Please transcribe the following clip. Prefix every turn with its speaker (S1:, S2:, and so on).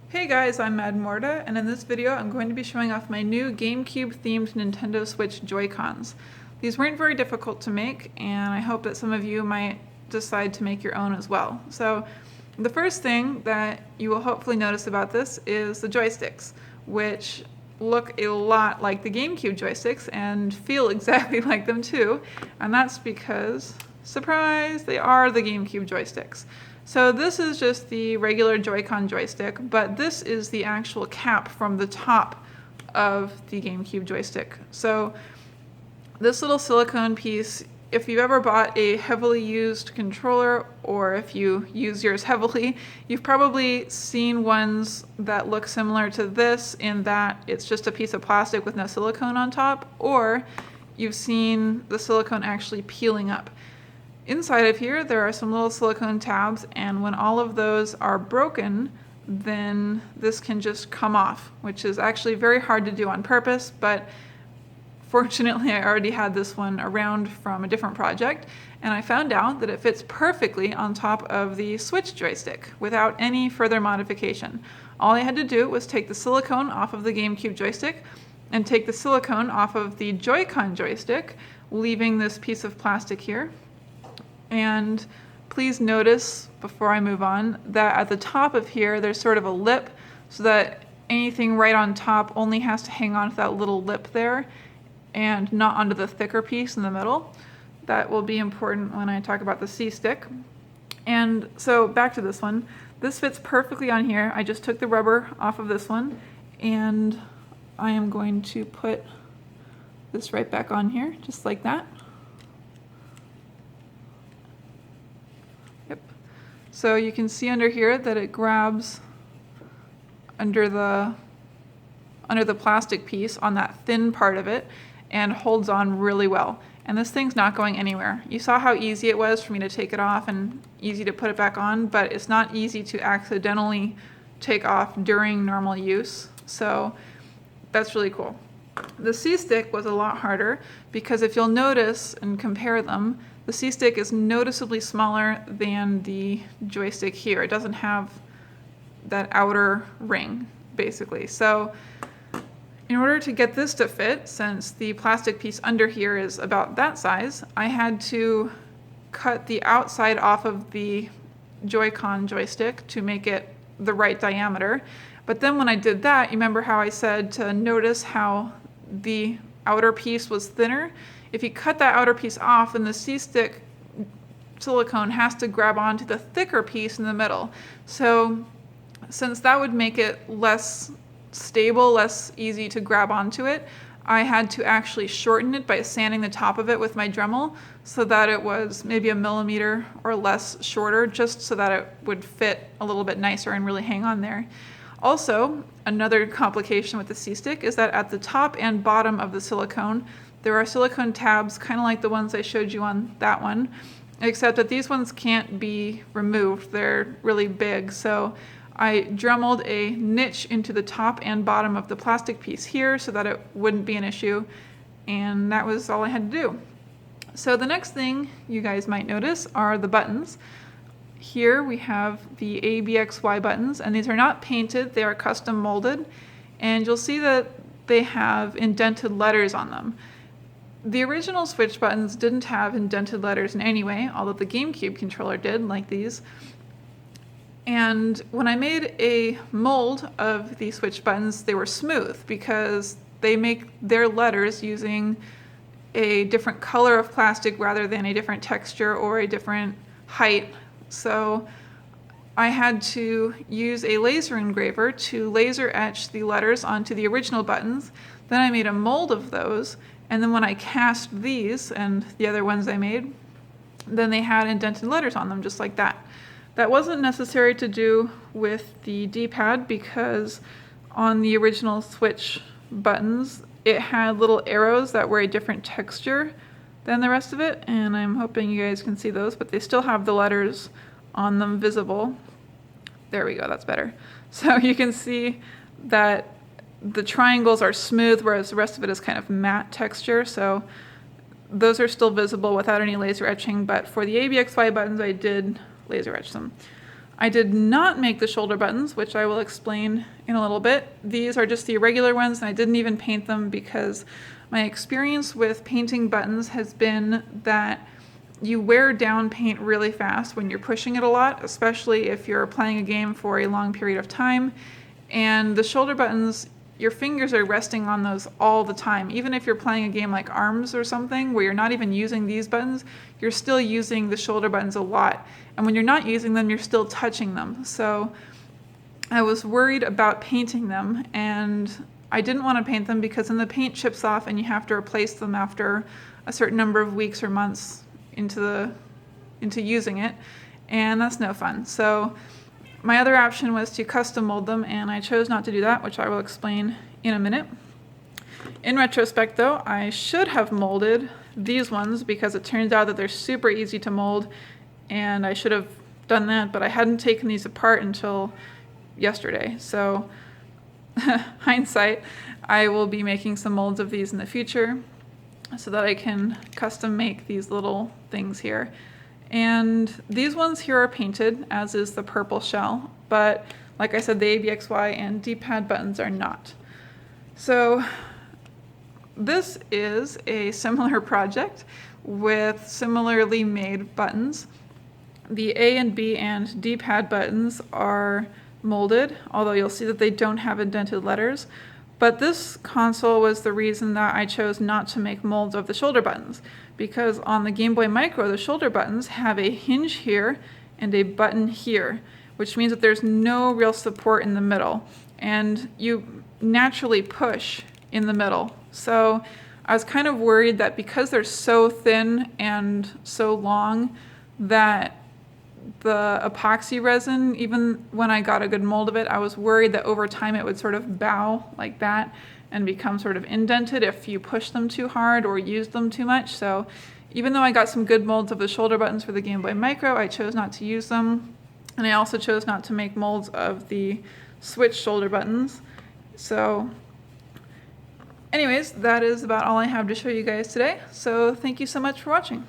S1: Hey guys, I'm Mad Morta, and in this video I'm going to be showing off my new Gamecube themed Nintendo Switch Joy-Cons. These weren't very difficult to make, and I hope that some of you might decide to make your own as well. So the first thing that you will hopefully notice about this is the joysticks, which look a lot like the Gamecube joysticks and feel exactly like them too, and that's because, surprise, they are the Gamecube joysticks. So this is just the regular Joy-Con joystick, but this is the actual cap from the top of the Gamecube joystick. So this little silicone piece, if you've ever bought a heavily used controller, or if you use yours heavily, you've probably seen ones that look similar to this in that it's just a piece of plastic with no silicone on top, or you've seen the silicone actually peeling up. Inside of here, there are some little silicone tabs, and when all of those are broken, then this can just come off, which is actually very hard to do on purpose, but fortunately I already had this one around from a different project, and I found out that it fits perfectly on top of the Switch joystick without any further modification. All I had to do was take the silicone off of the Gamecube joystick and take the silicone off of the Joy-Con joystick, leaving this piece of plastic here. And please notice, before I move on, that at the top of here there's sort of a lip, so that anything right on top only has to hang on to that little lip there and not onto the thicker piece in the middle. That will be important when I talk about the C-stick. And so back to this one. This fits perfectly on here. I just took the rubber off of this one, and I am going to put this right back on here, just like that. So you can see under here that it grabs under the plastic piece on that thin part of it and holds on really well. And this thing's not going anywhere. You saw how easy it was for me to take it off and easy to put it back on, but it's not easy to accidentally take off during normal use. So that's really cool. The C-stick was a lot harder because if you'll notice and compare them, the C-stick is noticeably smaller than the joystick here. It doesn't have that outer ring, basically. So in order to get this to fit, since the plastic piece under here is about that size, I had to cut the outside off of the Joy-Con joystick to make it the right diameter. But then when I did that, you remember how I said to notice how the outer piece was thinner? If you cut that outer piece off, then the C-stick silicone has to grab onto the thicker piece in the middle. So since that would make it less stable, less easy to grab onto it, I had to actually shorten it by sanding the top of it with my Dremel so that it was maybe 1 millimeter or less shorter, just so that it would fit a little bit nicer and really hang on there. Also, another complication with the C-stick is that at the top and bottom of the silicone, there are silicone tabs, kind of like the ones I showed you on that one, except that these ones can't be removed. They're really big, so I Dremeled a niche into the top and bottom of the plastic piece here so that it wouldn't be an issue, and that was all I had to do. So the next thing you guys might notice are the buttons. Here we have the Abxy buttons, and these are not painted, they are custom molded, and you'll see that they have indented letters on them. The original Switch buttons didn't have indented letters in any way, although the Gamecube controller did, like these. And when I made a mold of the Switch buttons, they were smooth because they make their letters using a different color of plastic rather than a different texture or a different height. So I had to use a laser engraver to laser etch the letters onto the original buttons. Then I made a mold of those, and then when I cast these and the other ones I made, then they had indented letters on them just like that. That wasn't necessary to do with the D-pad because on the original Switch buttons, it had little arrows that were a different texture than the rest of it, and I'm hoping you guys can see those, but they still have the letters on them visible. There we go, that's better. So you can see that the triangles are smooth, whereas the rest of it is kind of matte texture, so those are still visible without any laser etching, but for the Abxy buttons I did laser etch them. I did not make the shoulder buttons, which I will explain in a little bit. These are just the irregular ones, and I didn't even paint them because my experience with painting buttons has been that you wear down paint really fast when you're pushing it a lot, especially if you're playing a game for a long period of time. And the shoulder buttons, your fingers are resting on those all the time. Even if you're playing a game like Arms or something where you're not even using these buttons, you're still using the shoulder buttons a lot. And when you're not using them, you're still touching them. So I was worried about painting them, and I didn't want to paint them because then the paint chips off and you have to replace them after a certain number of weeks or months into using it, and that's no fun. So my other option was to custom mold them, and I chose not to do that, which I will explain in a minute. In retrospect though, I should have molded these ones because it turns out that they're super easy to mold, and I should have done that, but I hadn't taken these apart until yesterday. So hindsight, I will be making some molds of these in the future so that I can custom make these little things here. And these ones here are painted, as is the purple shell, but like I said, the ABXY and D-pad buttons are not. So this is a similar project with similarly made buttons. The A and B and D-pad buttons are molded, although you'll see that they don't have indented letters. But this console was the reason that I chose not to make molds of the shoulder buttons, because on the Game Boy Micro, the shoulder buttons have a hinge here and a button here, which means that there's no real support in the middle, and you naturally push in the middle. So I was kind of worried that because they're so thin and so long that the epoxy resin, even when I got a good mold of it, I was worried that over time it would sort of bow like that and become sort of indented if you push them too hard or use them too much. So even though I got some good molds of the shoulder buttons for the Game Boy Micro, I chose not to use them. And I also chose not to make molds of the Switch shoulder buttons. So anyways, that is about all I have to show you guys today. So thank you so much for watching.